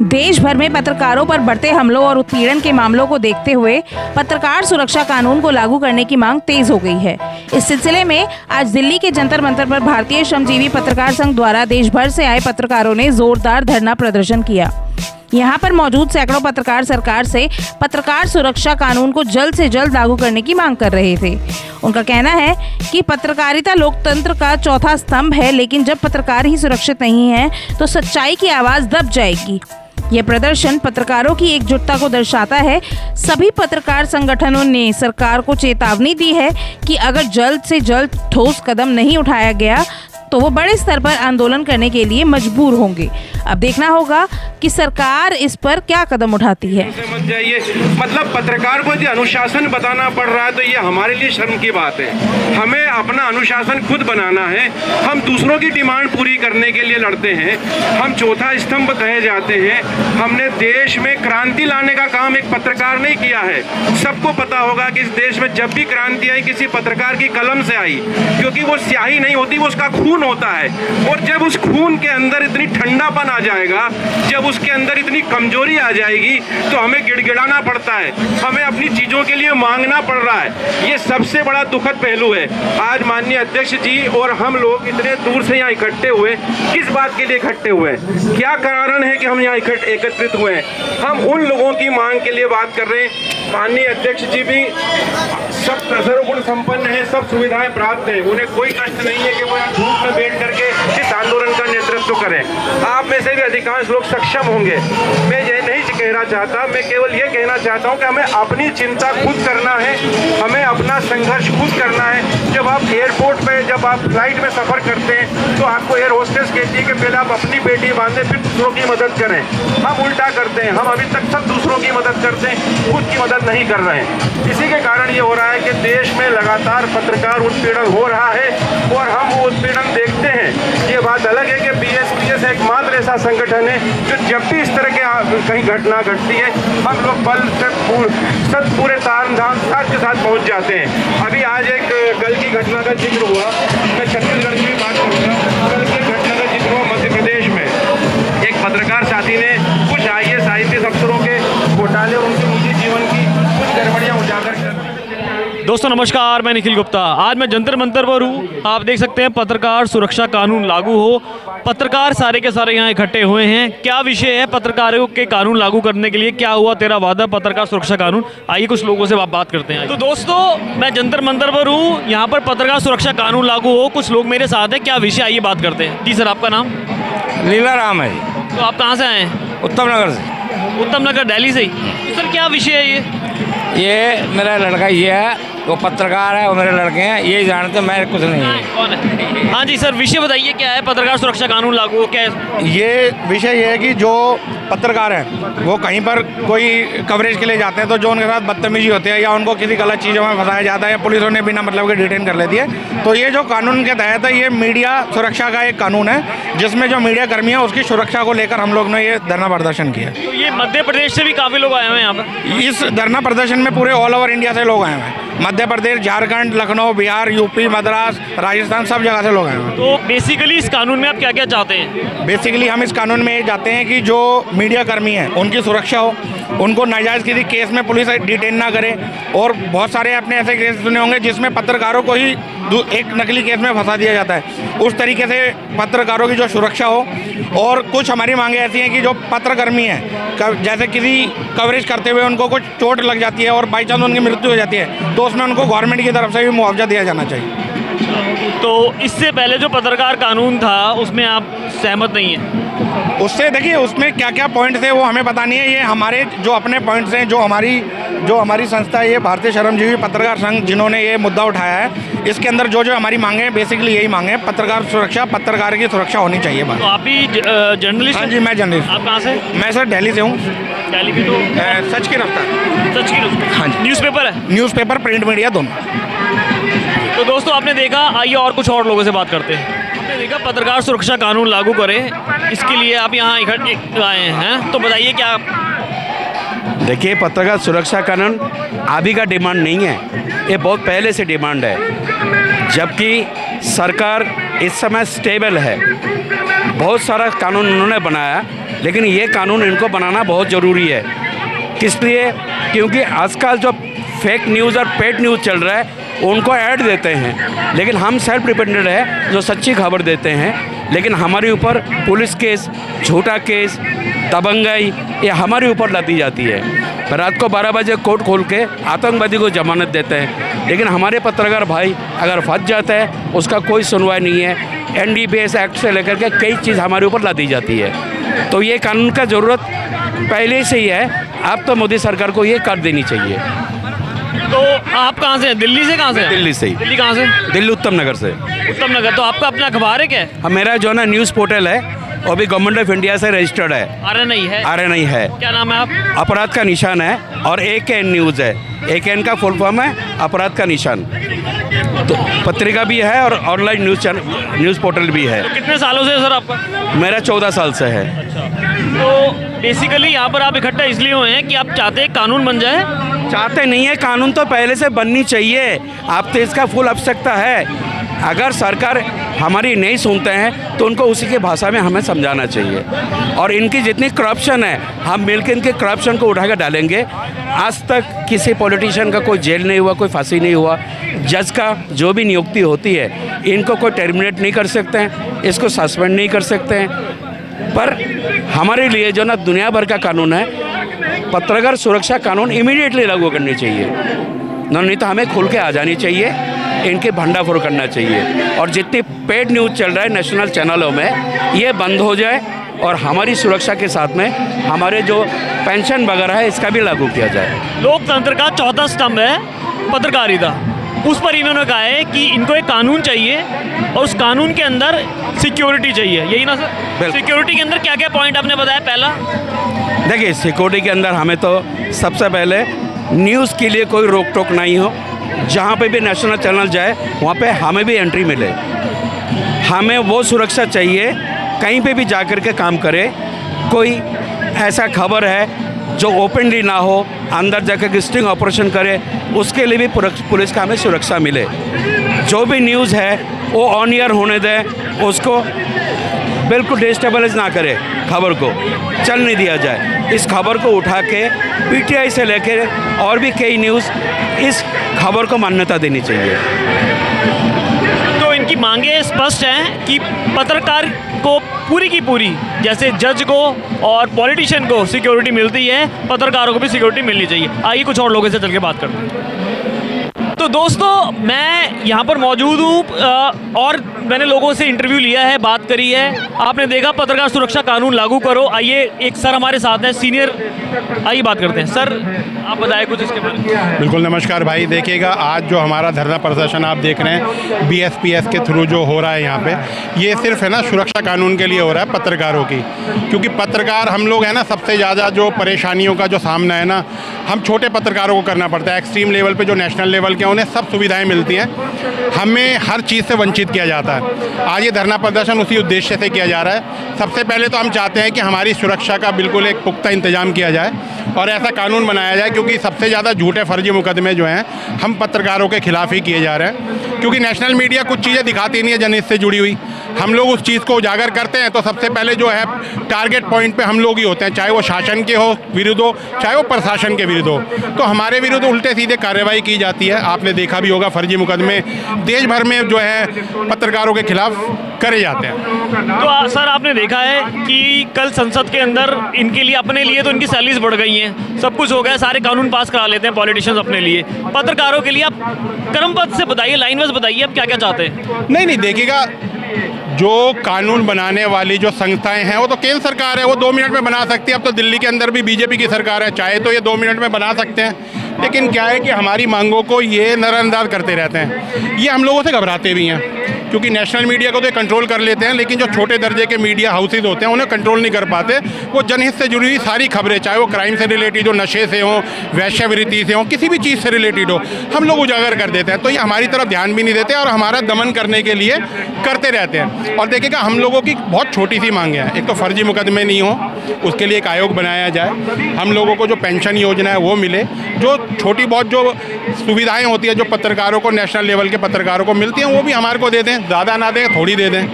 देश भर में पत्रकारों पर बढ़ते हमलों और उत्पीड़न के मामलों को देखते हुए पत्रकार सुरक्षा कानून को लागू करने की मांग तेज हो गई है। इस सिलसिले में आज दिल्ली के जंतर मंतर पर भारतीय श्रमजीवी पत्रकार संघ द्वारा देश भर से आए पत्रकारों ने जोरदार धरना प्रदर्शन किया। यहाँ पर मौजूद सैकड़ों पत्रकार सरकार से पत्रकार सुरक्षा कानून को जल्द से जल्द लागू करने की मांग कर रहे थे। उनका कहना है कि पत्रकारिता लोकतंत्र का चौथा स्तंभ है, लेकिन जब पत्रकार ही सुरक्षित नहीं है तो सच्चाई की आवाज दब जाएगी। यह प्रदर्शन पत्रकारों की एकजुटता को दर्शाता है। सभी पत्रकार संगठनों ने सरकार को चेतावनी दी है कि अगर जल्द से जल्द ठोस कदम नहीं उठाया गया तो वो बड़े स्तर पर आंदोलन करने के लिए मजबूर होंगे। अब देखना होगा कि सरकार इस पर क्या कदम उठाती है। मत जाइए, मतलब पत्रकार को यदि अनुशासन बताना पड़ रहा है तो ये हमारे लिए शर्म की बात है। हमें अपना अनुशासन खुद बनाना है। हम दूसरों की डिमांड पूरी करने के लिए लड़ते हैं। हम चौथा स्तंभ कहे जाते हैं। हमने देश में क्रांति लाने का काम एक पत्रकार ने किया है। सबको पता होगा कि इस देश में जब भी क्रांति आई किसी पत्रकार की कलम से आई, क्योंकि वो स्याही नहीं होती, वो उसका खून होता है। और जब उस खून के अंदर इतनी ठंडापन आ जाएगा, जब उसके अंदर इतनी कमजोरी आ जाएगी तो हमें गिड़गिड़ाना पड़ता है, हमें अपनी चीजों के लिए मांगना पड़ रहा है। ये सबसे बड़ा दुखद पहलू है। आज माननीय अध्यक्ष जी और हम लोग इतने दूर से यहाँ इकट्ठे हुए, किस बात के लिए इकट्ठे हुए, क्या कारण है कि हम यहाँ एकत्रित हुए हैं? हम उन लोगों की मांग के लिए बात कर रहे हैं। माननीय अध्यक्ष जी भी सब सर्वगुण संपन्न है, सब सुविधाएं प्राप्त है, उन्हें कोई कष्ट नहीं है कि वो यहाँ धूप में बैठ करके इस आंदोलन का नेतृत्व करें। आप में से भी अधिकांश लोग सक्षम होंगे। मैं ये नहीं कहना चाहता, मैं केवल ये कहना चाहता हूँ कि हमें अपनी चिंता खुद करना है, हमें अपना संघर्ष खुद करना है। जब आप एयरपोर्ट पे, जब आप फ्लाइट में सफ़र करते हैं तो आपको एयर होस्टेस कहती है कि पहले आप अपनी बेटी बांधें फिर दूसरों की मदद करें। हम उल्टा करते हैं, हम अभी तक सब दूसरों की मदद करते हैं, खुद की मदद नहीं कर रहे हैं। इसी के कारण ये हो रहा है कि देश में लगातार पत्रकार उत्पीड़न हो रहा है और हम वो उत्पीड़न देखते हैं। ये बात अलग है कि BSPS एकमात्र ऐसा संगठन है जो जब भी इस तरह के कहीं घटना घटती है हम लोग बल से पूरे ताम झाम साथ के साथ पहुंच जाते हैं। अभी आज एक कल की घटना का जिक्र हुआ, मैं छत्तीसगढ़ की बात करूँगा। कल की घटना का जिक्र हुआ मध्य प्रदेश में। एक पत्रकार साथी ने कुछ IAS अफसरों के घोटाले और उनके निजी जीवन की कुछ गड़बड़ियाँ उजागर कर। दोस्तों नमस्कार, मैं निखिल गुप्ता। आज मैं जंतर मंतर पर हूँ। आप देख सकते हैं पत्रकार सुरक्षा कानून लागू हो। पत्रकार सारे के सारे यहाँ इकट्ठे हुए हैं। क्या विषय है पत्रकारों के कानून लागू करने के लिए? क्या हुआ तेरा वादा पत्रकार सुरक्षा कानून? आइए कुछ लोगों से बात करते हैं। तो दोस्तों मैं जंतर मंतर पर हूँ, यहाँ पर पत्रकार सुरक्षा कानून लागू हो। कुछ लोग मेरे साथ हैं। क्या विषय, आइए बात करते हैं। जी सर, आपका नाम? लीला राम है। तो आप कहाँ से आए हैं? उत्तम नगर से। उत्तम नगर, दिल्ली से ही। तो सर क्या विषय है ये मेरा लड़का ये है, वो पत्रकार है, वो मेरे लड़के हैं, यही जानते, मैं कुछ नहीं है। कौन है? हाँ जी सर, विषय बताइए क्या है पत्रकार सुरक्षा कानून लागू हो? क्या है ये विषय? ये है कि जो पत्रकार हैं वो कहीं पर कोई कवरेज के लिए जाते हैं तो जो उनके साथ बदतमीजी होती है या उनको किसी गलत चीज़ों में फंसाया जाता है या पुलिस उन्हें बिना मतलब के डिटेन कर लेती है, तो ये जो कानून के तहत है ये मीडिया सुरक्षा का एक कानून है जिसमें जो मीडिया कर्मी है उसकी सुरक्षा को लेकर हम लोग ने ये धरना प्रदर्शन किया। तो ये मध्य प्रदेश से भी काफ़ी लोग आए हुए हैं यहाँ पर? इस धरना प्रदर्शन में पूरे ऑल ओवर इंडिया से लोग आए हुए हैं। मध्य प्रदेश, झारखंड, लखनऊ, बिहार, यूपी, मद्रास, राजस्थान, सब जगह से लोग आए हुए हैं। तो बेसिकली इस कानून में आप क्या क्या चाहते हैं? बेसिकली हम इस कानून में ये चाहते हैं कि जो मीडिया कर्मी हैं उनकी सुरक्षा हो, उनको नाजायज़ किसी केस में पुलिस डिटेन ना करे। और बहुत सारे आपने ऐसे केस सुने होंगे जिसमें पत्रकारों को ही एक नकली केस में फंसा दिया जाता है। उस तरीके से पत्रकारों की जो सुरक्षा हो। और कुछ हमारी मांगे ऐसी हैं कि जो पत्रकर्मी हैं, जैसे किसी कवरेज करते हुए उनको कुछ चोट लग जाती है और बाई चांस उनकी मृत्यु हो जाती है तो उसमें उनको गवर्नमेंट की तरफ से भी मुआवजा दिया जाना चाहिए। तो इससे पहले जो पत्रकार कानून था उसमें आप सहमत नहीं हैं? उससे देखिए उसमें क्या क्या पॉइंट थे वो हमें पता नहीं है। ये हमारे जो अपने पॉइंट्स हैं, जो हमारी संस्था है ये भारतीय श्रमजीवी पत्रकार संघ जिन्होंने ये मुद्दा उठाया है, इसके अंदर जो हमारी मांगे हैं बेसिकली यही मांगे हैं। पत्रकार सुरक्षा, पत्रकार की सुरक्षा होनी चाहिए बस। तो आप भी जर्नलिस्ट? हाँ जी, मैं जर्नलिस्ट। आप कहाँ से? मैं सर दिल्ली से हूँ। दिल्ली की? तो सच की रफ्तार। सच की रफ्तार? हाँ जी। न्यूज़पेपर है? न्यूज़पेपर, प्रिंट मीडिया दोनों। तो दोस्तों आपने देखा, आइए और कुछ और लोगों से बात करते हैं। आपने देखा पत्रकार सुरक्षा कानून लागू करें, इसके लिए आप यहाँ इकट्ठे आए हैं, तो बताइए क्या? देखिए, पत्रकार सुरक्षा कानून अभी का डिमांड नहीं है, ये बहुत पहले से डिमांड है। जबकि सरकार इस समय स्टेबल है, बहुत सारा कानून उन्होंने बनाया लेकिन ये कानून इनको बनाना बहुत ज़रूरी है। किस लिए? क्योंकि आजकल जो फेक न्यूज़ और पेड न्यूज़ चल रहा है उनको ऐड देते हैं, लेकिन हम सेल्फ डिपेंडेंट है जो सच्ची खबर देते हैं। लेकिन हमारे ऊपर पुलिस केस, झूठा केस, दबंगाई ये हमारे ऊपर लादी जाती है। रात को 12 बजे कोर्ट खोल के आतंकवादी को जमानत देते हैं, लेकिन हमारे पत्रकार भाई अगर फंस जाता है उसका कोई सुनवाई नहीं है। NDPS एक्ट से लेकर के कई चीज़ हमारे ऊपर लादी जाती है। तो ये कानून का ज़रूरत पहले से ही है, अब तो मोदी सरकार को ये कर देनी चाहिए। तो आप कहाँ से हैं? दिल्ली से कहाँ से हैं? दिल्ली से ही। दिल्ली कहाँ से? दिल्ली उत्तम नगर से। उत्तम नगर। तो आपका अपना अखबार है क्या? हाँ, मेरा जो है ना न्यूज़ पोर्टल है वो भी गवर्नमेंट ऑफ इंडिया से रजिस्टर्ड है। RNI है? RNI है। क्या नाम है आप? अपराध का निशान है, और AKN न्यूज़ है। AKN का फुल फॉर्म है अपराध का निशान। तो पत्रिका भी है और ऑनलाइन न्यूज़ पोर्टल भी है। तो कितने सालों से है सर आपका? मेरा 14 साल से है। तो बेसिकली यहाँ पर आप इकट्ठा इसलिए हुए हैं कि आप चाहते हैं कानून बन जाए? चाहते नहीं है, कानून तो पहले से बननी चाहिए। आप तो इसका फुल आवश्यकता है। अगर सरकार हमारी नहीं सुनते हैं तो उनको उसी की भाषा में हमें समझाना चाहिए। और इनकी जितनी करप्शन है हम मिलकर इनके करप्शन को उठा कर डालेंगे। आज तक किसी पॉलिटिशियन का कोई जेल नहीं हुआ, कोई फांसी नहीं हुआ। जज का जो भी नियुक्ति होती है इनको कोई टर्मिनेट नहीं कर सकते हैं, इसको सस्पेंड नहीं कर सकते हैं। पर हमारे लिए जो ना दुनिया भर का कानून है, पत्रकार सुरक्षा कानून इमीडिएटली लागू करनी चाहिए। नहीं तो हमें खुल के आ जानी चाहिए, इनके भंडाफोड़ करना चाहिए। और जितनी पेड न्यूज़ चल रहा है नेशनल चैनलों में ये बंद हो जाए, और हमारी सुरक्षा के साथ में हमारे जो पेंशन वगैरह है इसका भी लागू किया जाए। लोकतंत्र का चौथा स्तंभ है पत्रकारिता। उस पर इन्होंने कहा है कि इनको एक कानून चाहिए और उस कानून के अंदर सिक्योरिटी चाहिए, यही ना सर? सिक्योरिटी के अंदर क्या क्या पॉइंट आपने बताया? पहला देखिए, सिक्योरिटी के अंदर हमें तो सबसे पहले न्यूज़ के लिए कोई रोक टोक नहीं हो। जहाँ पे भी नेशनल चैनल जाए वहाँ पे हमें भी एंट्री मिले। हमें वो सुरक्षा चाहिए, कहीं पे भी जाकर के काम करे। कोई ऐसा खबर है जो ओपनली ना हो, अंदर जाकर स्टिंग ऑपरेशन करे, उसके लिए भी पुलिस का हमें सुरक्षा मिले। जो भी न्यूज़ है वो ऑन एयर होने दें, उसको बिल्कुल डिस्टेबलाइज ना करे, खबर को चल नहीं दिया जाए। इस खबर को उठा के PTI से लेकर और भी कई न्यूज़ इस खबर को मान्यता देनी चाहिए। तो इनकी मांगे स्पष्ट हैं कि पत्रकार को पूरी की पूरी, जैसे जज को और पॉलिटिशियन को सिक्योरिटी मिलती है, पत्रकारों को भी सिक्योरिटी मिलनी चाहिए। आइए कुछ और लोगों से चल के बात करते हैं। तो दोस्तों, मैं यहाँ पर मौजूद हूँ और मैंने लोगों से इंटरव्यू लिया है, बात करी है। आपने देखा पत्रकार सुरक्षा कानून लागू करो। आइए, एक सर हमारे साथ हैं, सीनियर, आइए बात करते हैं। सर, आप बताएं कुछ इसके बारे में। बिल्कुल, नमस्कार भाई। देखिएगा, आज जो हमारा धरना प्रदर्शन आप देख रहे हैं BSPS के थ्रू जो हो रहा है यहाँ पे, ये सिर्फ है ना सुरक्षा कानून के लिए हो रहा है, पत्रकारों की। क्योंकि पत्रकार हम लोग है ना, सबसे ज़्यादा जो परेशानियों का जो सामना है ना, हम छोटे पत्रकारों को करना पड़ता है। एक्सट्रीम लेवल पे जो नेशनल लेवल के उन्हें सब सुविधाएं मिलती हैं, हमें हर चीज़ से वंचित किया जाता है। आज ये धरना प्रदर्शन उसी उद्देश्य से किया जा रहा है। सबसे पहले तो हम चाहते हैं कि हमारी सुरक्षा का बिल्कुल एक पुख्ता इंतजाम किया जाए और ऐसा कानून बनाया जाए, क्योंकि सबसे ज़्यादा झूठे फर्जी मुकदमे जो हैं हम पत्रकारों के खिलाफ ही किए जा रहे हैं। क्योंकि नेशनल मीडिया कुछ चीज़ें दिखाती नहीं है जनहित से जुड़ी हुई, हम लोग उस चीज़ को उजागर करते हैं। तो सबसे पहले जो है टारगेट पॉइंट पे हम लोग ही होते हैं, चाहे वो शासन के हो विरुद्ध हो, चाहे वो प्रशासन के विरुद्ध हो। तो हमारे विरुद्ध उल्टे सीधे कार्रवाई की जाती है। आपने देखा भी होगा, फर्जी मुकदमे देश भर में जो है पत्रकारों के खिलाफ करे जाते हैं। तो सर, आपने देखा है कि कल संसद के अंदर इनके लिए, अपने लिए तो इनकी सैलरीज बढ़ गई हैं, सब कुछ हो गया, सारे कानून पास करा लेते हैं पॉलिटिशियंस अपने लिए। पत्रकारों के लिए आप क्रमबद्ध से बताइए, लाइन वाइज बताइए, आप क्या क्या चाहते हैं? नहीं, देखिएगा, जो कानून बनाने वाली जो संस्थाएं हैं वो तो केंद्र सरकार है, वो 2 मिनट में बना सकती है। अब तो दिल्ली के अंदर भी BJP की सरकार है, चाहे तो ये 2 मिनट में बना सकते हैं। लेकिन क्या है कि हमारी मांगों को ये नज़रअंदाज करते रहते हैं। ये हम लोगों से घबराते भी हैं, क्योंकि नेशनल मीडिया को तो कंट्रोल कर लेते हैं, लेकिन जो छोटे दर्जे के मीडिया हाउसेज होते हैं उन्हें कंट्रोल नहीं कर पाते। वो जनहित से जुड़ी हुई सारी खबरें, चाहे वो क्राइम से रिलेटेड हो, नशे से हो, वैश्यावृत्ति से हो, किसी भी चीज़ से रिलेटेड हो, हम लोग उजागर कर देते हैं। तो ये हमारी तरफ ध्यान भी नहीं देते और हमारा दमन करने के लिए करते रहते हैं। और देखिएगा, हम लोगों की बहुत छोटी सी मांग है। एक तो फर्जी मुकदमे नहीं हो, उसके लिए एक आयोग बनाया जाए। हम लोगों को जो पेंशन योजना है वो मिले। जो छोटी बहुत जो सुविधाएं होती है जो पत्रकारों को, नेशनल लेवल के पत्रकारों को मिलती हैं, वो भी हमारे को दे दें। दें, ज़्यादा ना दें, थोड़ी दे दें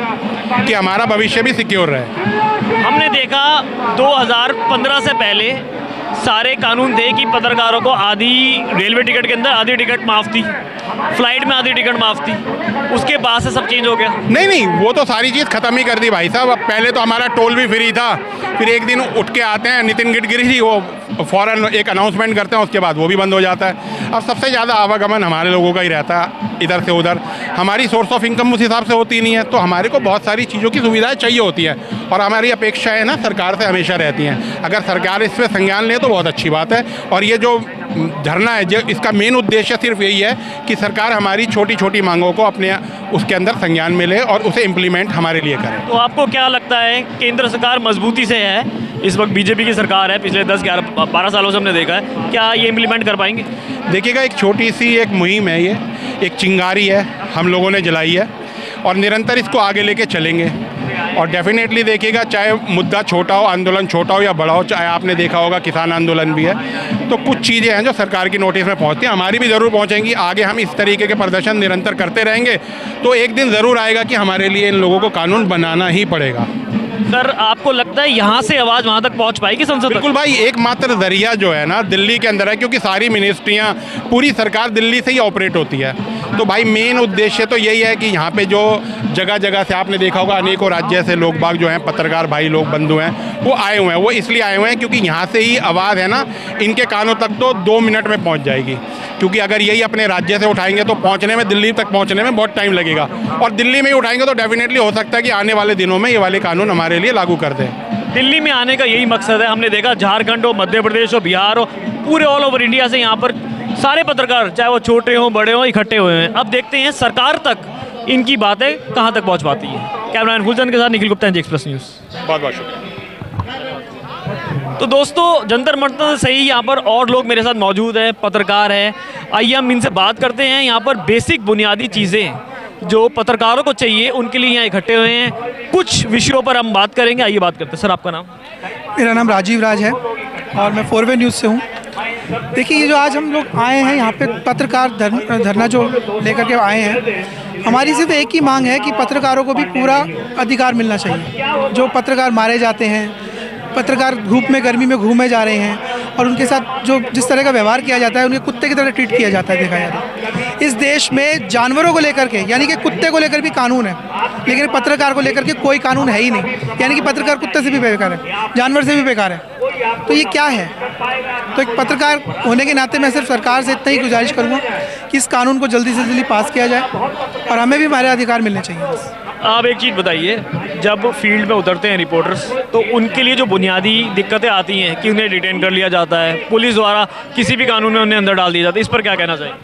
कि हमारा भविष्य भी सिक्योर रहे। हमने देखा 2015 से पहले सारे कानून थे कि पत्रकारों को आधी रेलवे टिकट के अंदर आधी टिकट माफ़ थी, फ्लाइट में आधी टिकट माफ़ थी। उसके बाद से सब चेंज हो गया। नहीं, वो तो सारी चीज़ ख़त्म ही कर दी भाई साहब। अब पहले तो हमारा टोल भी फ्री था, फिर एक दिन उठ के आते हैं नितिन गडकरी जी, वो फ़ौरन एक अनाउंसमेंट करते हैं, उसके बाद वो भी बंद हो जाता है। अब सबसे ज़्यादा आवागमन हमारे लोगों का ही रहता है, इधर से उधर। हमारी सोर्स ऑफ इनकम उस हिसाब से होती नहीं है, तो हमारे को बहुत सारी चीज़ों की सुविधाएं चाहिए होती है और हमारी अपेक्षाएं ना सरकार से हमेशा रहती हैं। अगर सरकार इस पर संज्ञान ले तो बहुत अच्छी बात है। और ये जो धरना है, जो इसका मेन उद्देश्य सिर्फ यही है कि सरकार हमारी छोटी छोटी मांगों को अपने उसके अंदर संज्ञान में ले और उसे इम्प्लीमेंट हमारे लिए करे। तो आपको क्या लगता है, केंद्र सरकार मजबूती से है, इस वक्त बीजेपी की सरकार है, पिछले 10-11-12 सालों से हमने देखा है, क्या ये इम्प्लीमेंट कर पाएंगे? देखिएगा, एक छोटी सी एक मुहिम है, ये एक चिंगारी है, हम लोगों ने जलाई है और निरंतर इसको आगे लेके चलेंगे। और डेफिनेटली देखिएगा, चाहे मुद्दा छोटा हो, आंदोलन छोटा हो या बड़ा हो, चाहे आपने देखा होगा किसान आंदोलन भी है, तो कुछ चीज़ें हैं जो सरकार की नोटिस में पहुंचती हैं, हमारी भी ज़रूर पहुंचेंगी। आगे हम इस तरीके के प्रदर्शन निरंतर करते रहेंगे तो एक दिन ज़रूर आएगा कि हमारे लिए इन लोगों को कानून बनाना ही पड़ेगा। सर, आपको लगता है यहाँ से आवाज़ वहाँ तक पहुँच पाएगी संसद तक? बिल्कुल भाई, एकमात्र जरिया जो है ना दिल्ली के अंदर है, क्योंकि सारी मिनिस्ट्रियाँ, पूरी सरकार दिल्ली से ही ऑपरेट होती है। तो भाई मेन उद्देश्य तो यही है कि यहाँ पे जो जगह जगह से आपने देखा होगा अनेकों राज्य से लोग बाग जो हैं, पत्रकार भाई लोग, बंधु हैं, वो आए हुए हैं। वो इसलिए आए हुए हैं क्योंकि यहाँ से ही आवाज़ है ना इनके कानों तक तो 2 मिनट में पहुँच जाएगी। क्योंकि अगर यही अपने राज्य से उठाएंगे तो पहुँचने में, दिल्ली तक पहुँचने में बहुत टाइम लगेगा, और दिल्ली में ही उठाएंगे तो डेफिनेटली हो सकता है कि आने वाले दिनों में ये वाले कानून हमारे लिए लागू कर दें। दिल्ली में आने का यही मकसद है। हमने देखा झारखंड हो, मध्य प्रदेश हो, बिहार हो, पूरे ऑल ओवर इंडिया से यहाँ पर सारे पत्रकार, चाहे वो छोटे हों बड़े हों, इकट्ठे हुए हैं। अब देखते हैं सरकार तक इनकी बातें कहाँ तक पहुँच पाती है। कैमरामैन फुलचंद के साथ Nikhil Gupta, NJ express news. बहुत बहुत शुक्रिया। तो दोस्तों, जंतर मंतर से ही यहाँ पर और लोग मेरे साथ मौजूद हैं, पत्रकार हैं। आइए हम इनसे बात करते हैं। यहाँ पर बेसिक बुनियादी चीज़ें जो पत्रकारों को चाहिए, उनके लिए यहाँ इकट्ठे हुए हैं। कुछ विषयों पर हम बात करेंगे। आइए बात करते हैं। सर, आपका नाम? मेरा नाम राजीव राज है और मैं 4वे न्यूज़ से हूँ। देखिए, ये जो आज हम लोग आए हैं यहाँ पे पत्रकार धरना जो लेकर के आए हैं, हमारी सिर्फ एक ही मांग है कि पत्रकारों को भी पूरा अधिकार मिलना चाहिए। जो पत्रकार मारे जाते हैं, पत्रकार धूप में गर्मी में घूमे जा रहे हैं और उनके साथ जो जिस तरह का व्यवहार किया जाता है, उन्हें कुत्ते की तरह ट्रीट किया जाता है। देखा जाता है इस देश में जानवरों को लेकर के, यानी कि कुत्ते को लेकर भी कानून है, लेकिन पत्रकार को लेकर के कोई कानून है ही नहीं। यानी कि पत्रकार कुत्ते से भी बेकार है, जानवर से भी बेकार है। तो ये क्या है? तो एक पत्रकार होने के नाते मैं सिर्फ सरकार से इतना ही गुजारिश करूँगा कि इस कानून को जल्दी से जल्दी पास किया जाए और हमें भी हमारे अधिकार मिलने चाहिए। बस आप एक चीज़ बताइए, जब फील्ड में उतरते हैं रिपोर्टर्स, तो उनके लिए जो बुनियादी दिक्कतें आती हैं कि उन्हें डिटेन कर लिया जाता है, पुलिस द्वारा किसी भी कानून में उन्हें अंदर डाल दिया जाता है, इस पर क्या कहना चाहिए?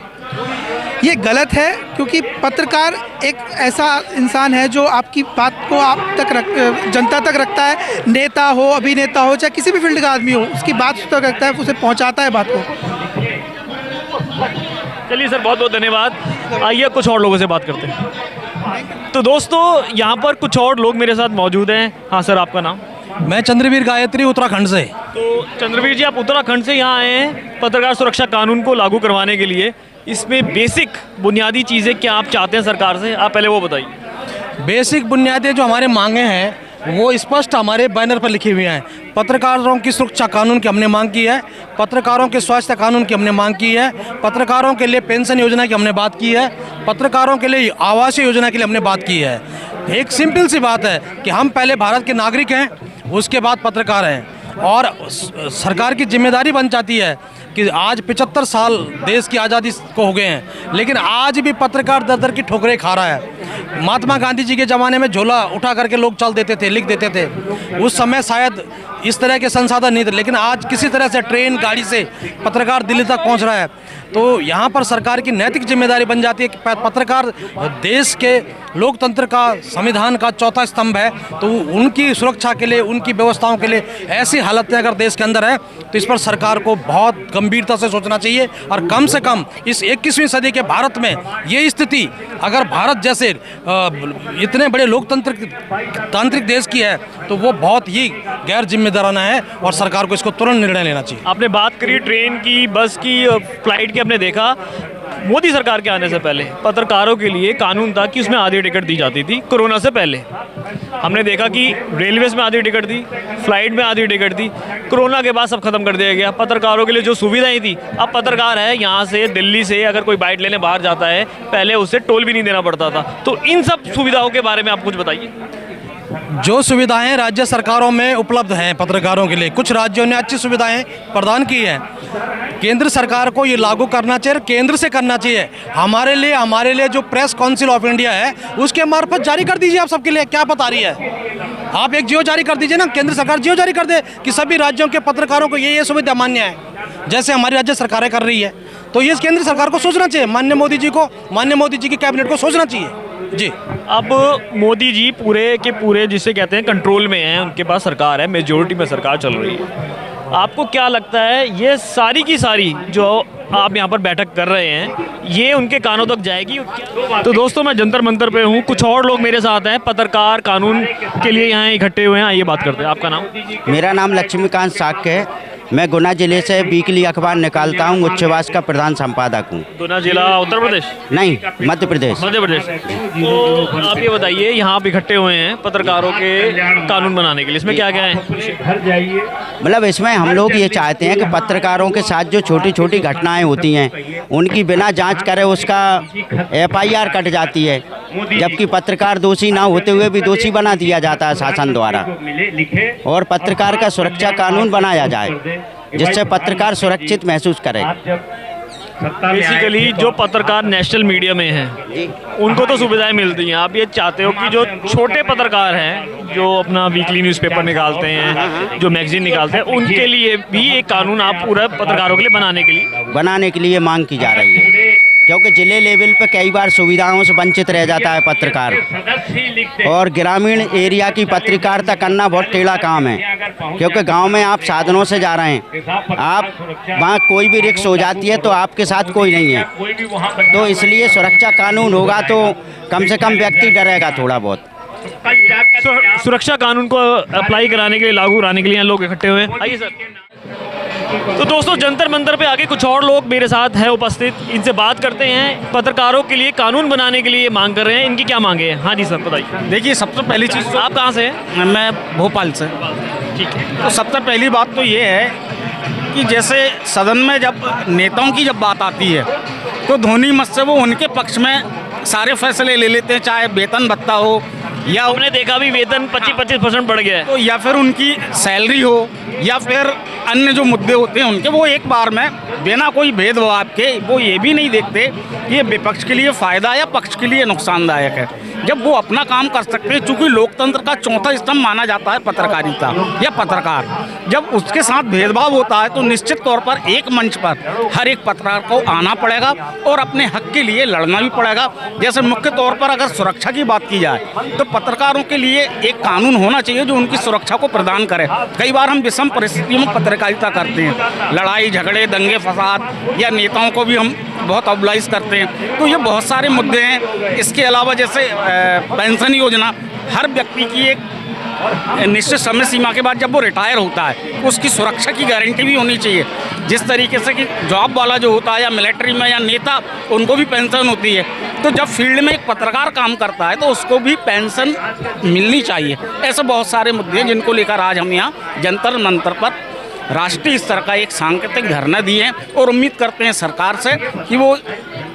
ये गलत है, क्योंकि पत्रकार एक ऐसा इंसान है जो आपकी बात को आप तक जनता तक रखता है। नेता हो, अभिनेता हो, चाहे किसी भी फील्ड का आदमी हो, उसकी बात उस तक रखता है, उसे पहुंचाता है बात को। चलिए सर, बहुत बहुत धन्यवाद। आइए कुछ और लोगों से बात करते हैं। तो दोस्तों, यहाँ पर कुछ और लोग मेरे साथ मौजूद हैं। हाँ सर, आपका नाम? मैं चंद्रवीर गायत्री, उत्तराखंड से। तो चंद्रवीर जी, आप उत्तराखंड से यहाँ आए हैं पत्रकार सुरक्षा कानून को लागू करवाने के लिए। इसमें बेसिक बुनियादी चीज़ें क्या आप चाहते हैं सरकार से, आप पहले वो बताइए। बेसिक बुनियादी जो हमारे मांगे हैं वो स्पष्ट हमारे बैनर पर लिखी हुई हैं। पत्रकारों की सुरक्षा कानून की हमने मांग की है, पत्रकारों के स्वास्थ्य कानून की हमने मांग की है, पत्रकारों के लिए पेंशन योजना की हमने बात की है, पत्रकारों के लिए आवासीय योजना के लिए हमने बात की है। एक सिंपल सी बात है कि हम पहले भारत के नागरिक हैं, उसके बाद पत्रकार हैं, और सरकार की जिम्मेदारी बन जाती है कि आज 75 साल देश की आज़ादी को हो गए हैं, लेकिन आज भी पत्रकार दर दर की ठोकरें खा रहा है। महात्मा गांधी जी के ज़माने में झोला उठा करके लोग चल देते थे, लिख देते थे। उस समय शायद इस तरह के संसाधन नहीं थे, लेकिन आज किसी तरह से ट्रेन गाड़ी से पत्रकार दिल्ली तक पहुंच रहा है। तो यहाँ पर सरकार की नैतिक जिम्मेदारी बन जाती है कि पत्रकार देश के लोकतंत्र का, संविधान का चौथा स्तंभ है, तो उनकी सुरक्षा के लिए, उनकी व्यवस्थाओं के लिए ऐसी हालतें अगर देश के अंदर है तो इस पर सरकार को बहुत गंभीरता से सोचना चाहिए। और कम से कम इस 21वीं सदी के भारत में ये स्थिति अगर भारत जैसे इतने बड़े तांत्रिक देश की है, तो वो बहुत ही गैर जिम्मेदाराना है और सरकार को इसको तुरंत निर्णय लेना चाहिए। आपने बात करी ट्रेन की, बस की, फ्लाइट की, आपने देखा मोदी सरकार के आने से पहले पत्रकारों के लिए कानून था कि उसमें आधी टिकट दी जाती थी। कोरोना से पहले हमने देखा कि रेलवेज में आधी टिकट दी, फ्लाइट में आधी टिकट दी। कोरोना के बाद सब खत्म कर दिया गया। पत्रकारों के लिए जो सुविधाएं थी, अब पत्रकार है यहाँ से दिल्ली से अगर कोई बाइट लेने बाहर जाता है, पहले उसे टोल भी नहीं देना पड़ता था। तो इन सब सुविधाओं के बारे में आप कुछ बताइए। जो सुविधाएं राज्य सरकारों में उपलब्ध हैं पत्रकारों के लिए, कुछ राज्यों ने अच्छी सुविधाएं प्रदान की हैं। केंद्र सरकार को ये लागू करना चाहिए, केंद्र से करना चाहिए। हमारे लिए जो प्रेस काउंसिल ऑफ इंडिया है, उसके मार्फत जारी कर दीजिए। आप सबके लिए क्या बता रही है, आप एक जियो जारी कर दीजिए ना, केंद्र सरकार जियो जारी कर दे कि सभी राज्यों के पत्रकारों को ये सुविधा मान्य है, जैसे हमारी राज्य सरकारें कर रही है। तो ये केंद्र सरकार को सोचना चाहिए, माननीय मोदी जी की कैबिनेट को सोचना चाहिए जी। अब मोदी जी पूरे के पूरे जिसे कहते हैं कंट्रोल में हैं, उनके पास सरकार है, मेजोरिटी में सरकार चल रही है। आपको क्या लगता है ये सारी की सारी जो आप यहाँ पर बैठक कर रहे हैं, ये उनके कानों तक जाएगी? तो दोस्तों, मैं जंतर मंतर पे हूँ, कुछ और लोग मेरे साथ हैं, पत्रकार कानून के लिए यहाँ इकट्ठे हुए हैं। आइए बात करते हैं। आपका नाम? मेरा नाम लक्ष्मीकांत साक्य है। मैं गुना जिले से वीकली अखबार निकालता हूँ, उच्छवास का प्रधान संपादक हूँ। गुना जिला उत्तर प्रदेश? नहीं, मध्य प्रदेश। मध्य प्रदेश। तो आप ये बताइए, यहाँ आप इकट्ठे हुए हैं पत्रकारों के कानून बनाने के लिए, इसमें क्या क्या है? मतलब इसमें हम लोग ये चाहते हैं कि पत्रकारों के साथ जो छोटी छोटी घटनाएं होती हैं, उनकी बिना जांच करे उसका FIR कट जाती है, जबकि पत्रकार दोषी ना होते हुए भी दोषी बना दिया जाता है शासन द्वारा। और पत्रकार का सुरक्षा कानून बनाया जाए जिससे पत्रकार सुरक्षित महसूस करे। बेसिकली जो पत्रकार नेशनल मीडिया में हैं, उनको तो सुविधाएं मिलती हैं। आप ये चाहते हो कि जो छोटे पत्रकार हैं, जो अपना वीकली न्यूज़पेपर निकालते हैं, जो मैगजीन निकालते हैं, उनके लिए भी एक कानून आप पूरा पत्रकारों के लिए बनाने के लिए मांग की जा रही है, क्योंकि जिले लेवल पे कई बार सुविधाओं से वंचित रह जाता है पत्रकार, और ग्रामीण एरिया की पत्रकारिता करना बहुत टेढ़ा काम है, क्योंकि गांव में आप साधनों से जा रहे हैं, आप वहाँ कोई भी रिक्स हो जाती है तो आपके साथ कोई नहीं है। तो इसलिए सुरक्षा कानून होगा तो कम से कम व्यक्ति डरेगा थोड़ा बहुत। सुरक्षा कानून को अप्लाई कराने के लिए, लागू कराने के लिए लोग इकट्ठे हुए हैं। आइए सर। तो दोस्तों, जंतर मंतर पे आगे कुछ और लोग मेरे साथ हैं उपस्थित, इनसे बात करते हैं। पत्रकारों के लिए कानून बनाने के लिए मांग कर रहे हैं, इनकी क्या मांगे हैं? हाँ जी सर, बताइए। देखिए, सबसे पहली चीज़ तो आप कहाँ से हैं? मैं भोपाल से। ठीक है। तो सबसे पहली बात तो ये है कि जैसे सदन में जब नेताओं की जब बात आती है, तो ध्वनि मत से वो उनके पक्ष में सारे फैसले ले लेते हैं, चाहे वेतन भत्ता हो, या हमने देखा भी वेतन 25% बढ़ गया है, तो या फिर उनकी सैलरी हो, या फिर अन्य जो मुद्दे होते हैं उनके, वो एक बार में बिना कोई भेदभाव के वो ये भी नहीं देखते कि ये विपक्ष के लिए फ़ायदा या पक्ष के लिए नुकसानदायक है। जब वो अपना काम कर सकते हैं, चूँकि लोकतंत्र का चौथा स्तंभ माना जाता है पत्रकारिता या पत्रकार, जब उसके साथ भेदभाव होता है तो निश्चित तौर पर एक मंच पर हर एक पत्रकार को आना पड़ेगा और अपने हक के लिए लड़ना भी पड़ेगा। जैसे मुख्य तौर पर अगर सुरक्षा की बात की जाए, तो पत्रकारों के लिए एक कानून होना चाहिए जो उनकी सुरक्षा को प्रदान करे। कई बार हम विषम परिस्थितियों में पत्रकारिता करते हैं, लड़ाई झगड़े, दंगे फसाद, या नेताओं को भी हम बहुत ऑब्लाइज करते हैं। तो ये बहुत सारे मुद्दे हैं। इसके अलावा जैसे पेंशन योजना, हर व्यक्ति की एक निश्चित समय सीमा के बाद जब वो रिटायर होता है, उसकी सुरक्षा की गारंटी भी होनी चाहिए। जिस तरीके से कि जॉब वाला जो होता है, या मिलिट्री में या नेता, उनको भी पेंशन होती है, तो जब फील्ड में एक पत्रकार काम करता है तो उसको भी पेंशन मिलनी चाहिए। ऐसे बहुत सारे मुद्दे हैं जिनको लेकर आज हम यहाँ जंतर मंतर पर राष्ट्रीय स्तर का एक सांकेतिक धरना दिए हैं, और उम्मीद करते हैं सरकार से कि वो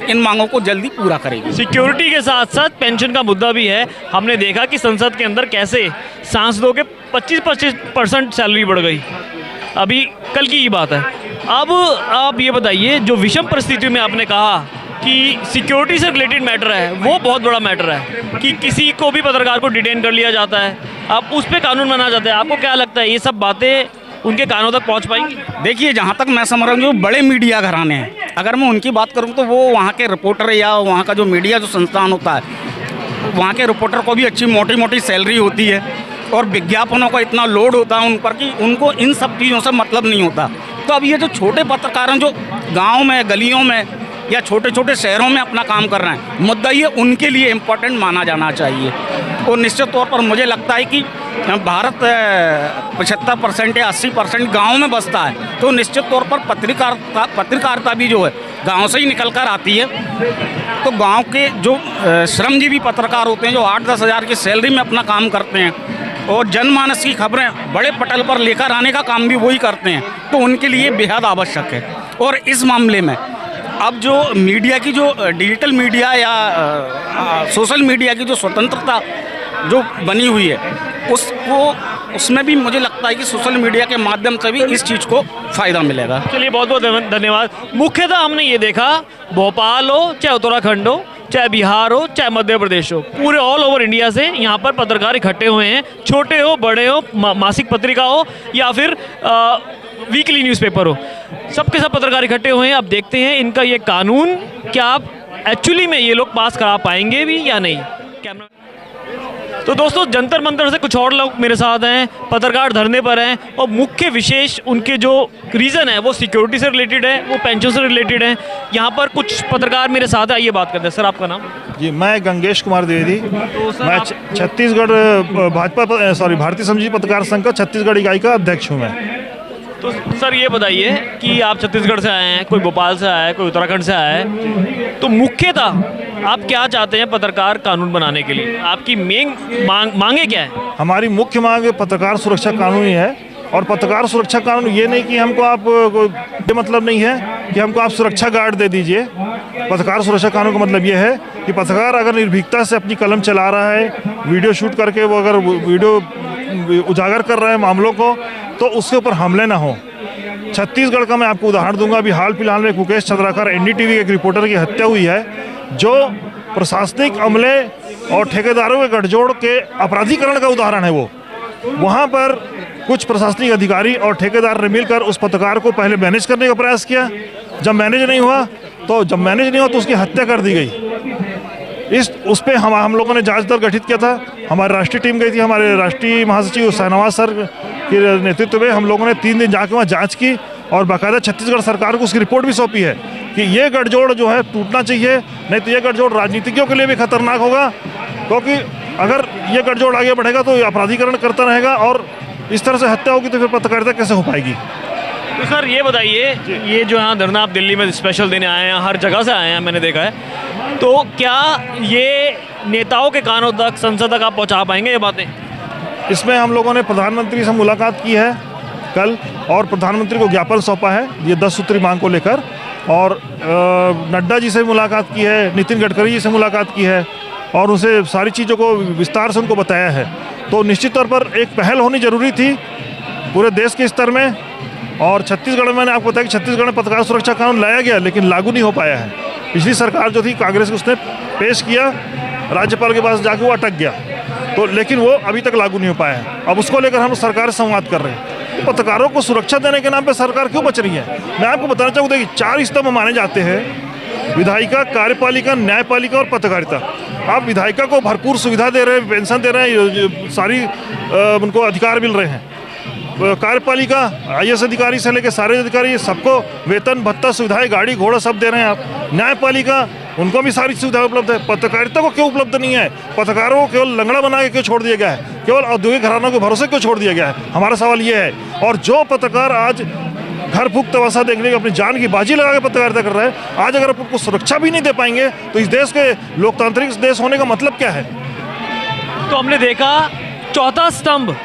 इन मांगों को जल्दी पूरा करेगी। सिक्योरिटी के साथ साथ पेंशन का मुद्दा भी है। हमने देखा कि संसद के अंदर कैसे सांसदों के 25% सैलरी बढ़ गई, अभी कल की ही बात है। अब आप ये बताइए, जो विषम परिस्थितियों में आपने कहा कि सिक्योरिटी से रिलेटेड मैटर है, वो बहुत बड़ा मैटर है कि किसी को भी पत्रकार को डिटेन कर लिया जाता है, अब उस पर कानून बना जाता है। आपको क्या लगता है, ये सब बातें उनके कानों तक पहुंच पाएंगी? देखिए, जहाँ तक मैं समझ रहा हूँ, जो बड़े मीडिया घराने हैं, अगर मैं उनकी बात करूँ तो वो वहाँ के रिपोर्टर या वहाँ का जो मीडिया जो संस्थान होता है, वहाँ के रिपोर्टर को भी अच्छी मोटी मोटी सैलरी होती है, और विज्ञापनों का इतना लोड होता है उन पर कि उनको इन सब चीज़ों से मतलब नहीं होता। तो अब ये जो छोटे पत्रकार हैं, जो गाँव में, गलियों में, या छोटे छोटे शहरों में अपना काम कर रहे हैं, मुद्दा ये उनके लिए इम्पोर्टेंट माना जाना चाहिए। और निश्चित तौर पर मुझे लगता है कि भारत 75% या 80% गाँव में बसता है, तो निश्चित तौर पर पत्रकारिता भी जो है गांव से ही निकल कर आती है। तो गांव के जो श्रमजीवी पत्रकार होते हैं, जो 8-10 हज़ार की सैलरी में अपना काम करते हैं और जनमानस की खबरें बड़े पटल पर लेकर आने का काम भी वही करते हैं, तो उनके लिए बेहद आवश्यक है। और इस मामले में अब जो मीडिया की जो डिजिटल मीडिया या सोशल मीडिया की जो स्वतंत्रता जो बनी हुई है, उसमें भी मुझे लगता है कि सोशल मीडिया के माध्यम से भी इस चीज़ को फ़ायदा मिलेगा। चलिए बहुत बहुत धन्यवाद। मुख्यतः हमने ये देखा, भोपाल हो चाहे उत्तराखंड हो चाहे बिहार हो चाहे मध्य प्रदेश हो, पूरे ऑल ओवर इंडिया से यहाँ पर पत्रकार इकट्ठे हुए हैं, छोटे हो बड़े हो, मासिक पत्रिका हो या फिर वीकली न्यूज़पेपर हो, सबके सब पत्रकार इकट्ठे हुए हैं। अब देखते हैं इनका ये कानून क्या एक्चुअली में ये लोग पास करा पाएंगे भी या नहीं। कैमरा तो दोस्तों, जंतर मंतर से कुछ और लोग मेरे साथ हैं, पत्रकार धरने पर हैं और मुख्य विशेष उनके जो रीज़न है वो सिक्योरिटी से रिलेटेड है, वो पेंशन से रिलेटेड है। यहाँ पर कुछ पत्रकार मेरे साथ है, आइए बात करते हैं। सर आपका नाम? जी, मैं गंगेश कुमार द्विवेदी, मैं छत्तीसगढ़ भारतीय समझी पत्रकार संघ का छत्तीसगढ़ इकाई का अध्यक्ष हूँ मैं। तो सर ये बताइए कि आप छत्तीसगढ़ से आए हैं, कोई भोपाल से आया है, कोई उत्तराखंड से आया है, तो मुख्यतः आप क्या चाहते हैं पत्रकार कानून बनाने के लिए? आपकी मेन मांगे क्या है? हमारी मुख्य मांग पत्रकार सुरक्षा कानून ही है। और पत्रकार सुरक्षा कानून ये नहीं कि हमको आप ये मतलब नहीं है कि हमको आप सुरक्षा गार्ड दे दीजिए। पत्रकार सुरक्षा कानून का मतलब ये है कि पत्रकार अगर निर्भीकता से अपनी कलम चला रहा है, वीडियो शूट करके वो अगर वीडियो उजागर कर रहे हैं मामलों को, तो उसके ऊपर हमले ना हो। छत्तीसगढ़ का मैं आपको उदाहरण दूंगा। अभी हाल फिलहाल में मुकेश चंद्राकर एनडीटीवी के एक रिपोर्टर की हत्या हुई है, जो प्रशासनिक अमले और ठेकेदारों के गठजोड़ के अपराधीकरण का उदाहरण है। वो वहाँ पर कुछ प्रशासनिक अधिकारी और ठेकेदार ने मिलकर उस पत्रकार को पहले मैनेज करने का प्रयास किया। जब मैनेज नहीं हुआ तो उसकी हत्या कर दी गई। उस पर हम लोगों ने जांच दल गठित किया था। हमारी राष्ट्रीय टीम गई थी, हमारे राष्ट्रीय महासचिव शाहनवाज सर के नेतृत्व में हम लोगों ने 3 दिन जाके वहाँ जांच की और बाकायदा छत्तीसगढ़ सरकार को उसकी रिपोर्ट भी सौंपी है कि ये गठजोड़ जो है टूटना चाहिए, नहीं तो ये गठजोड़ राजनीतिज्ञों के लिए भी खतरनाक होगा, क्योंकि अगर ये गठजोड़ आगे बढ़ेगा तो अपराधीकरण करता रहेगा और इस तरह से हत्या होगी तो फिर पत्रकारिता कैसे हो पाएगी। तो सर ये बताइए, ये जो यहाँ धरना आप दिल्ली में स्पेशल देने आए हैं, हर जगह से आए हैं मैंने देखा है, तो क्या ये नेताओं के कानों तक, संसद तक आप पहुँचा पाएंगे ये बातें? इसमें हम लोगों ने प्रधानमंत्री से मुलाकात की है कल और प्रधानमंत्री को ज्ञापन सौंपा है ये 10 सूत्री मांग को लेकर, और नड्डा जी से मुलाकात की है, नितिन गडकरी जी से मुलाकात की है और उनसे सारी चीज़ों को विस्तार से उनको बताया है। तो निश्चित तौर पर एक पहल होनी जरूरी थी पूरे देश के स्तर में। और छत्तीसगढ़ में मैंने आपको बताया कि छत्तीसगढ़ में पत्रकार सुरक्षा कानून लाया गया लेकिन लागू नहीं हो पाया है। पिछली सरकार जो थी कांग्रेस की, उसने पेश किया, राज्यपाल के पास जाके वो अटक गया, तो लेकिन वो अभी तक लागू नहीं हो पाया है। अब उसको लेकर हम सरकार से संवाद कर रहे हैं। तो पत्रकारों को सुरक्षा देने के नाम पे सरकार क्यों बच रही है? मैं आपको बताना चाहूँगा कि 4 स्तंभ माने जाते हैं: विधायिका, कार्यपालिका, न्यायपालिका और पत्रकारिता। आप विधायिका को भरपूर सुविधा दे रहे हैं, पेंशन दे रहे हैं, सारी उनको अधिकार मिल रहे हैं। कार्यपालिका IAS अधिकारी से लेकर सारे अधिकारी सबको वेतन भत्ता सुविधाएं, गाड़ी घोड़ा सब दे रहे हैं आप। न्यायपालिका, उनको भी सारी सुविधाएं उपलब्ध है। पत्रकारिता को क्यों उपलब्ध नहीं है? पत्रकारों को केवल लंगड़ा बना के क्यों छोड़ दिया गया है? केवल औद्योगिक घरानों के भरोसे क्यों छोड़ दिया गया है? हमारा सवाल ये है। और जो पत्रकार आज घर फूक तमाशा देखने के अपनी जान की बाजी लगा के पत्रकारिता कर रहा है, आज अगर उनको सुरक्षा भी नहीं दे पाएंगे तो इस देश के लोकतांत्रिक देश होने का मतलब क्या है? तो हमने देखा चौथा स्तंभ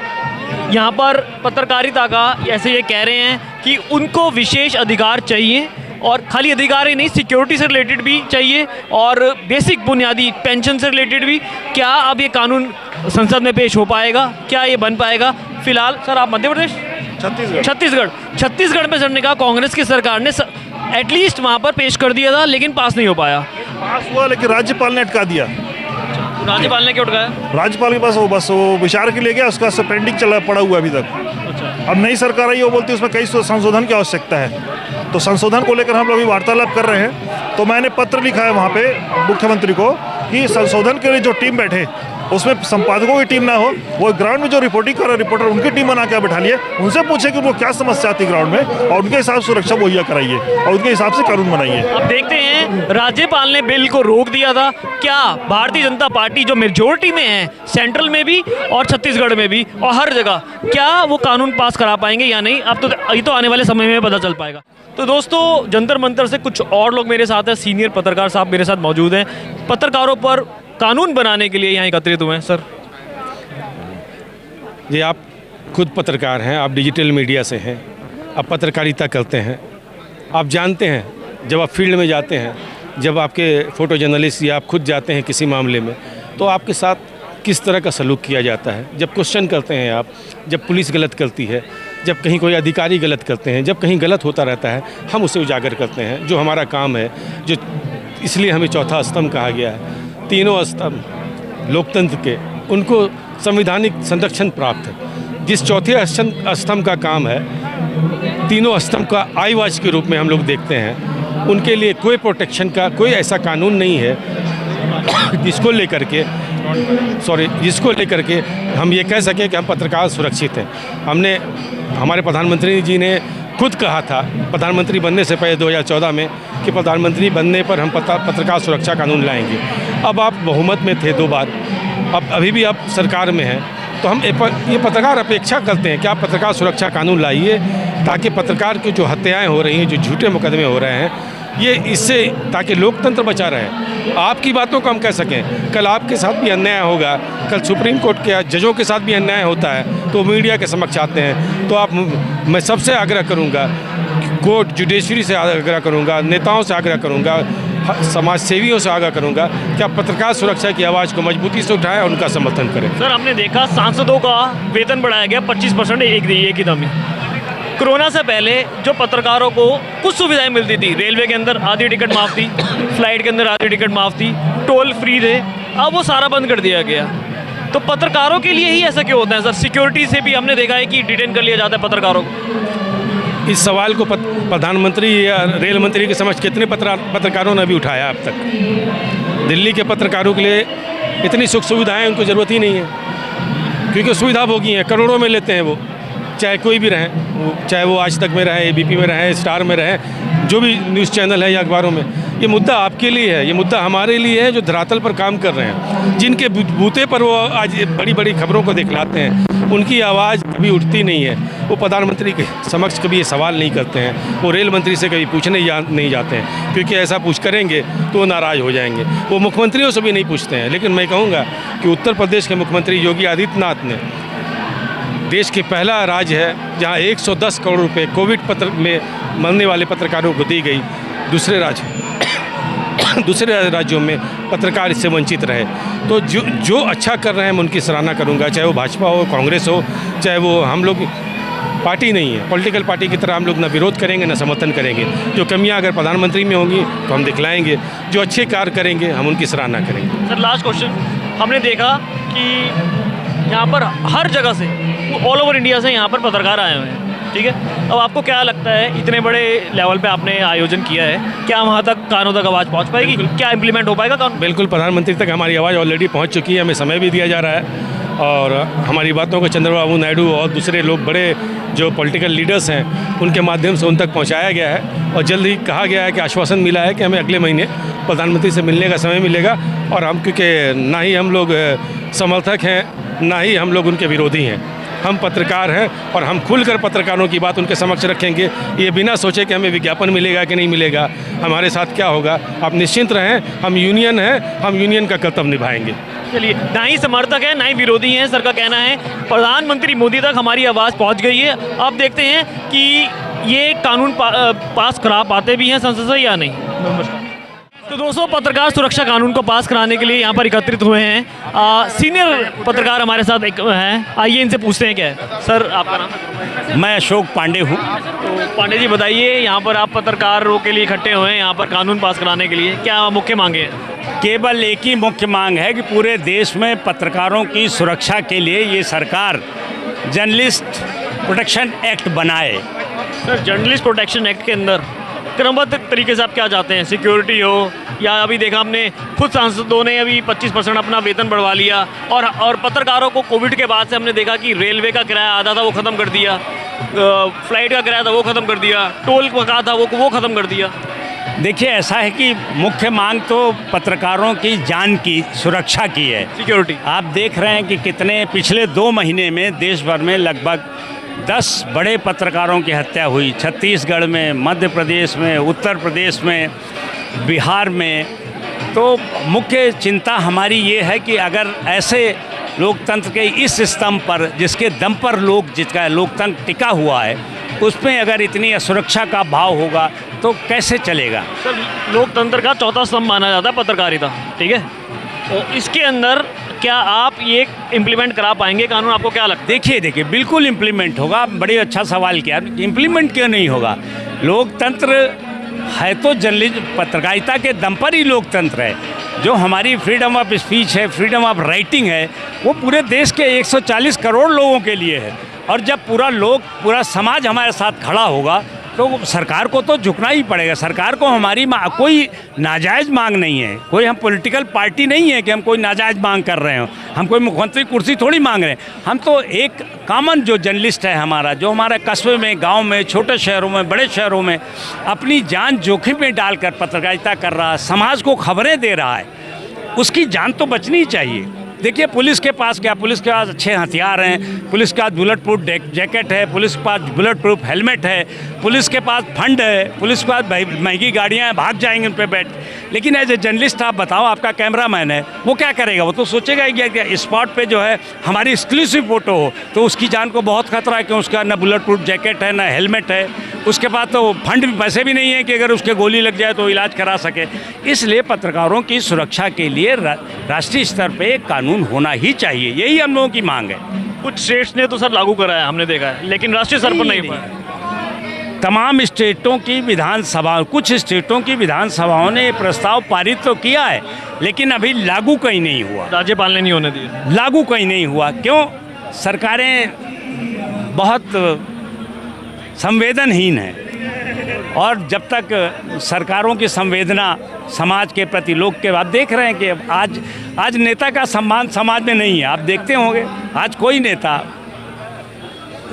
यहाँ पर पत्रकारिता का, ऐसे ये कह रहे हैं कि उनको विशेष अधिकार चाहिए और खाली अधिकार ही नहीं, सिक्योरिटी से रिलेटेड भी चाहिए और बेसिक बुनियादी पेंशन से रिलेटेड भी। क्या अब ये कानून संसद में पेश हो पाएगा? क्या ये बन पाएगा? फिलहाल सर आप मध्य प्रदेश? छत्तीसगढ़ में सर ने कहा कांग्रेस की सरकार ने एटलीस्ट वहाँ पर पेश कर दिया था लेकिन पास नहीं हो पाया। पास हुआ लेकिन राज्यपाल ने अटका दिया। राज्यपाल ने क्यों उठाया? राज्यपाल के पास वो विचार के लिए गया, उसका पेंडिंग चला पड़ा हुआ अभी तक। अब नई सरकार आई, वो बोलती है उसमें कई संशोधन की आवश्यकता है, तो संशोधन को लेकर हम लोग अभी वार्तालाप कर रहे हैं। तो मैंने पत्र लिखा है वहाँ पे मुख्यमंत्री को कि संशोधन के लिए जो टीम बैठे उसमें संपादकों की टीम ना हो, वो ग्राउंड में जो रिपोर्टिंग कर रहे रिपोर्टर उनकी टीम बना के बिठा लिए, उनसे पूछे कि उनको क्या समस्या आती है ग्राउंड में और उनके हिसाब से सुरक्षा मुहैया कराइए और उनके हिसाब से कानून बनाइए। अब देखते हैं, राज्यपाल ने बिल को रोक दिया था, क्या भारतीय जनता पार्टी जो मेजोरिटी में है सेंट्रल में भी और छत्तीसगढ़ में भी और हर जगह, क्या वो कानून पास करा पाएंगे या नहीं? अब तो ये तो आने वाले समय में पता चल पाएगा। तो दोस्तों, जंतर मंतर से कुछ और लोग मेरे साथ हैं, सीनियर पत्रकार साहब मेरे साथ मौजूद हैं, पत्रकारों पर कानून बनाने के लिए यहाँ एकत्रित हुए हैं। सर ये आप खुद पत्रकार हैं, आप डिजिटल मीडिया से हैं, आप पत्रकारिता करते हैं, आप जानते हैं जब आप फील्ड में जाते हैं, जब आपके फ़ोटो जर्नलिस्ट या आप खुद जाते हैं किसी मामले में, तो आपके साथ किस तरह का सलूक किया जाता है। जब क्वेश्चन करते हैं आप, जब पुलिस गलत करती है, जब कहीं कोई अधिकारी गलत करते हैं, जब कहीं गलत होता रहता है, हम उसे उजागर करते हैं, जो हमारा काम है, जो इसलिए हमें चौथा स्तंभ कहा गया है। तीनों स्तंभ लोकतंत्र के, उनको संवैधानिक संरक्षण प्राप्त है। जिस चौथे स्तंभ का काम है, तीनों स्तंभ का आई वॉच के रूप में हम लोग देखते हैं, उनके लिए कोई प्रोटेक्शन का कोई ऐसा कानून नहीं है जिसको लेकर के हम ये कह सकें कि हम पत्रकार सुरक्षित हैं। हमारे प्रधानमंत्री जी ने खुद कहा था प्रधानमंत्री बनने से पहले 2014 में कि प्रधानमंत्री बनने पर हम पत्रकार सुरक्षा कानून लाएंगे। अब आप बहुमत में थे 2 बार, अब अभी भी आप सरकार में हैं, तो हम ये पत्रकार अपेक्षा करते हैं कि आप पत्रकार सुरक्षा कानून लाइए, ताकि पत्रकार की जो हत्याएं हो रही हैं, जो झूठे मुकदमे हो रहे हैं, ये इससे ताकि लोकतंत्र बचा रहे, आपकी बातों को हम कह सकें। कल आपके साथ भी अन्याय होगा, कल सुप्रीम कोर्ट के जजों के साथ भी अन्याय होता है, तो मीडिया के समक्ष आते हैं। तो मैं सबसे आग्रह करूंगा, कोर्ट जुडिशरी से आग्रह करूंगा, नेताओं से आग्रह करूंगा, समाज सेवियों से आग्रह करूंगा कि आप पत्रकार सुरक्षा की आवाज़ को मजबूती से उठाएं और उनका समर्थन करें। सर, हमने देखा सांसदों का वेतन बढ़ाया गया 25% एक ही दम में। कोरोना से पहले जो पत्रकारों को कुछ सुविधाएं मिलती थी, रेलवे के अंदर आधी टिकट माफ थी, फ्लाइट के अंदर आधी टिकट माफ थी, टोल फ्री थे, अब वो सारा बंद कर दिया गया। तो पत्रकारों के लिए ही ऐसा क्यों होता है सर? सिक्योरिटी से भी हमने देखा है कि डिटेन कर लिया जाता है पत्रकारों को। इस सवाल को प्रधानमंत्री या रेल मंत्री के समक्ष कितने पत्रकारों ने भी उठाया अब तक? दिल्ली के पत्रकारों के लिए इतनी सुख सुविधाएं उनको ज़रूरत ही नहीं है, क्योंकि सुविधा भोगी हैं, करोड़ों में लेते हैं वो, चाहे कोई भी रहे, चाहे वो आज तक में रहे, एबीपी में रहे, स्टार में रहे, जो भी न्यूज़ चैनल है या अखबारों में। ये मुद्दा आपके लिए है, ये मुद्दा हमारे लिए है, जो धरातल पर काम कर रहे हैं, जिनके बूते पर वो आज बड़ी बड़ी खबरों को दिखलाते हैं, उनकी आवाज़ कभी उठती नहीं है। वो प्रधानमंत्री के समक्ष कभी ये सवाल नहीं करते हैं, वो रेल मंत्री से कभी पूछने नहीं जाते हैं, क्योंकि ऐसा पूछ करेंगे तो वो नाराज़ हो जाएंगे। वो मुख्यमंत्रियों से भी नहीं पूछते हैं। लेकिन मैं कहूँगा कि उत्तर प्रदेश के मुख्यमंत्री योगी आदित्यनाथ ने, देश के पहला राज्य है जहां 110 करोड़ रुपए कोविड में मरने वाले पत्रकारों को दी गई, दूसरे राज्यों में पत्रकार इससे वंचित रहे। तो जो अच्छा कर रहे हैं मैं उनकी सराहना करूंगा, चाहे वो भाजपा हो, कांग्रेस हो, चाहे वो, हम लोग पार्टी नहीं है, पॉलिटिकल पार्टी की तरह हम लोग ना विरोध करेंगे ना समर्थन करेंगे। जो कमियां अगर प्रधानमंत्री में होंगी तो हम दिखलाएंगे, जो अच्छे कार्य करेंगे हम उनकी सराहना करेंगे। सर, लास्ट क्वेश्चन, हमने देखा कि यहाँ पर हर जगह से, ऑल ओवर इंडिया से यहाँ पर पत्रकार आए हुए हैं, ठीक है? अब आपको क्या लगता है, इतने बड़े लेवल पे आपने आयोजन किया है, क्या वहाँ तक कानों तक आवाज़ पहुँच पाएगी? क्या इम्प्लीमेंट हो पाएगा कानून? बिल्कुल, प्रधानमंत्री तक हमारी आवाज़ ऑलरेडी पहुँच चुकी है, हमें समय भी दिया जा रहा है, और हमारी बातों को चंद्रबाबू नायडू और दूसरे लोग, बड़े जो पॉलिटिकल लीडर्स हैं, उनके माध्यम से उन तक पहुँचाया गया है। और जल्द ही कहा गया है कि आश्वासन मिला है कि हमें अगले महीने प्रधानमंत्री से मिलने का समय मिलेगा। और हम, क्योंकि ना ही हम लोग समर्थक हैं, ना ही हम लोग उनके विरोधी हैं, हम पत्रकार हैं और हम खुलकर पत्रकारों की बात उनके समक्ष रखेंगे, ये बिना सोचे कि हमें विज्ञापन मिलेगा कि नहीं मिलेगा, हमारे साथ क्या होगा। आप निश्चिंत रहें, हम यूनियन हैं, हम यूनियन का कर्तव्य निभाएंगे। चलिए, ना ही समर्थक है ना ही विरोधी हैं, सर का कहना है प्रधानमंत्री मोदी तक हमारी आवाज़ पहुंच गई है। अब देखते हैं कि ये कानून पास करा पाते भी हैं संसद से या नहीं। नमस्कार। तो दोस्तों, पत्रकार सुरक्षा कानून को पास कराने के लिए यहाँ पर एकत्रित हुए हैं सीनियर पत्रकार हमारे साथ एक हैं, आइए इनसे पूछते हैं क्या है। सर, आपका नाम? मैं अशोक पांडे हूँ। तो पांडे जी, बताइए, यहाँ पर आप पत्रकारों के लिए इकट्ठे हुए हैं, यहाँ पर कानून पास कराने के लिए, क्या मुख्य मांगे हैं? केवल एक ही मुख्य मांग है कि पूरे देश में पत्रकारों की सुरक्षा के लिए ये सरकार जर्नलिस्ट प्रोटेक्शन एक्ट बनाए। सर, जर्नलिस्ट प्रोटेक्शन एक्ट के अंदर क्रमबद्ध तरीके से आप क्या चाहते हैं? सिक्योरिटी हो, या अभी देखा हमने खुद सांसदों ने अभी 25% अपना वेतन बढ़वा लिया, और पत्रकारों को कोविड के बाद से हमने देखा कि रेलवे का किराया आधा था वो ख़त्म कर दिया, फ्लाइट का किराया था वो ख़त्म कर दिया, टोल का था वो ख़त्म कर दिया। देखिए, ऐसा है कि मुख्य मांग तो पत्रकारों की जान की सुरक्षा की है, सिक्योरिटी। आप देख रहे हैं कि कितने पिछले 2 महीने में देश भर में लगभग 10 बड़े पत्रकारों की हत्या हुई। छत्तीसगढ़ में, मध्य प्रदेश में, उत्तर प्रदेश में, बिहार में। तो मुख्य चिंता हमारी ये है कि अगर ऐसे लोकतंत्र के इस स्तंभ पर, जिसके दम पर जिसका लोकतंत्र टिका हुआ है, उसमें अगर इतनी असुरक्षा का भाव होगा तो कैसे चलेगा? सर, लोकतंत्र का चौथा स्तंभ माना जाता है पत्रकारिता, ठीक है? तो इसके अंदर क्या आप ये इम्प्लीमेंट करा पाएंगे कानून? आपको क्या लगता है? देखिए, बिल्कुल इम्प्लीमेंट होगा। बड़े अच्छा सवाल किया। इम्प्लीमेंट क्यों नहीं होगा? लोकतंत्र है तो जर्नलिज्म, पत्रकारिता के दम पर ही लोकतंत्र है। जो हमारी फ्रीडम ऑफ स्पीच है, फ्रीडम ऑफ राइटिंग है, वो पूरे देश के 140 करोड़ लोगों के लिए है। और जब पूरा समाज हमारे साथ खड़ा होगा तो सरकार को तो झुकना ही पड़ेगा। सरकार को हमारी कोई नाजायज़ मांग नहीं है, कोई हम पॉलिटिकल पार्टी नहीं है कि हम कोई नाजायज़ मांग कर रहे हो, हम कोई मुख्यमंत्री कुर्सी थोड़ी मांग रहे हैं। हम तो एक कॉमन जो जर्नलिस्ट है हमारा, जो हमारे कस्बे में, गांव में, छोटे शहरों में, बड़े शहरों में अपनी जान जोखिम में डालकर पत्रकारिता कर रहा है, समाज को खबरें दे रहा है, उसकी जान तो बचनी चाहिए। देखिए, पुलिस के पास पुलिस के पास अच्छे हथियार हैं, पुलिस के पास बुलेट प्रूफ जैकेट है, पुलिस के पास बुलेट प्रूफ हेलमेट है, पुलिस के पास फंड है, पुलिस के पास महंगी गाड़ियाँ हैं, भाग जाएंगे उन पर बैठ। लेकिन एज ए जर्नलिस्ट आप बताओ, आपका कैमरामैन है, वो क्या करेगा? वो तो सोचेगा कि स्पॉट पे जो है हमारी एक्सक्लूसिव फ़ोटो हो, तो उसकी जान को बहुत खतरा है कि उसका ना बुलेट प्रूफ जैकेट है, ना हेलमेट है, उसके पास तो फंड भी, पैसे भी नहीं है कि अगर उसके गोली लग जाए तो इलाज करा सके। इसलिए पत्रकारों की सुरक्षा के लिए राष्ट्रीय स्तर पर एक कानून होना ही चाहिए, यही हम लोगों की मांग है। कुछ स्टेट्स ने तो सर लागू कराया, हमने देखा है, लेकिन राष्ट्रीय स्तर पर नहीं हुआ। तमाम स्टेटों की विधानसभा, कुछ स्टेटों की विधानसभाओं ने ये प्रस्ताव पारित तो किया है, लेकिन अभी लागू कहीं नहीं हुआ। राज्यपाल ने नहीं होने दिया, लागू कहीं नहीं हुआ। क्यों? सरकारें बहुत संवेदनहीन हैं, और जब तक सरकारों की संवेदना समाज के प्रति, लोग के, आप देख रहे हैं कि आज नेता का सम्मान समाज में नहीं है। आप देखते होंगे आज कोई नेता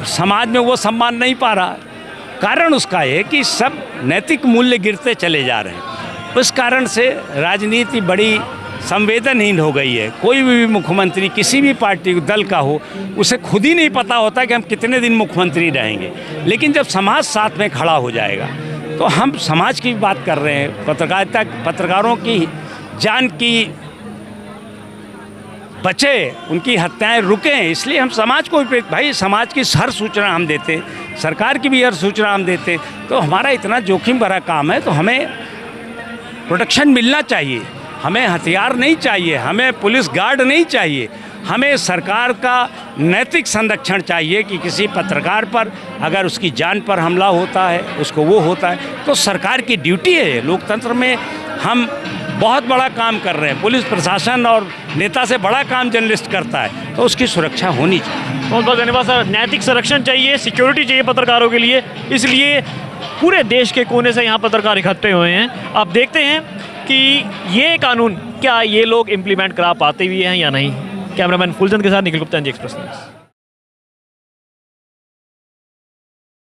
समाज में वो सम्मान नहीं पा रहा। कारण उसका है कि सब नैतिक मूल्य गिरते चले जा रहे हैं। उस कारण से राजनीति बड़ी संवेदनहीन हो गई है। कोई भी मुख्यमंत्री किसी भी पार्टी दल का हो, उसे खुद ही नहीं पता होता कि हम कितने दिन मुख्यमंत्री रहेंगे। लेकिन जब समाज साथ में खड़ा हो जाएगा, तो हम समाज की बात कर रहे हैं, पत्रकारों की जान की बचे, उनकी हत्याएं रुकें, इसलिए हम समाज को भी, भाई समाज की हर सूचना हम देते, सरकार की भी हर सूचना हम देते। तो हमारा इतना जोखिम भरा काम है, तो हमें प्रोटेक्शन मिलना चाहिए। हमें हथियार नहीं चाहिए, हमें पुलिस गार्ड नहीं चाहिए, हमें सरकार का नैतिक संरक्षण चाहिए कि किसी पत्रकार पर अगर उसकी जान पर हमला होता है, उसको वो होता है, तो सरकार की ड्यूटी है। लोकतंत्र में हम बहुत बड़ा काम कर रहे हैं, पुलिस प्रशासन और नेता से बड़ा काम जर्नलिस्ट करता है, तो उसकी सुरक्षा होनी चाहिए। बहुत बहुत धन्यवाद सर। नैतिक संरक्षण चाहिए, सिक्योरिटी चाहिए पत्रकारों के लिए, इसलिए पूरे देश के कोने से यहाँ पत्रकार इकट्ठे हुए हैं। आप देखते हैं कि ये कानून क्या ये लोग इम्प्लीमेंट करा पाते भी हैं या नहीं। कैमरामैन फुलचंद के साथ Nikhil Gupta, NG express news.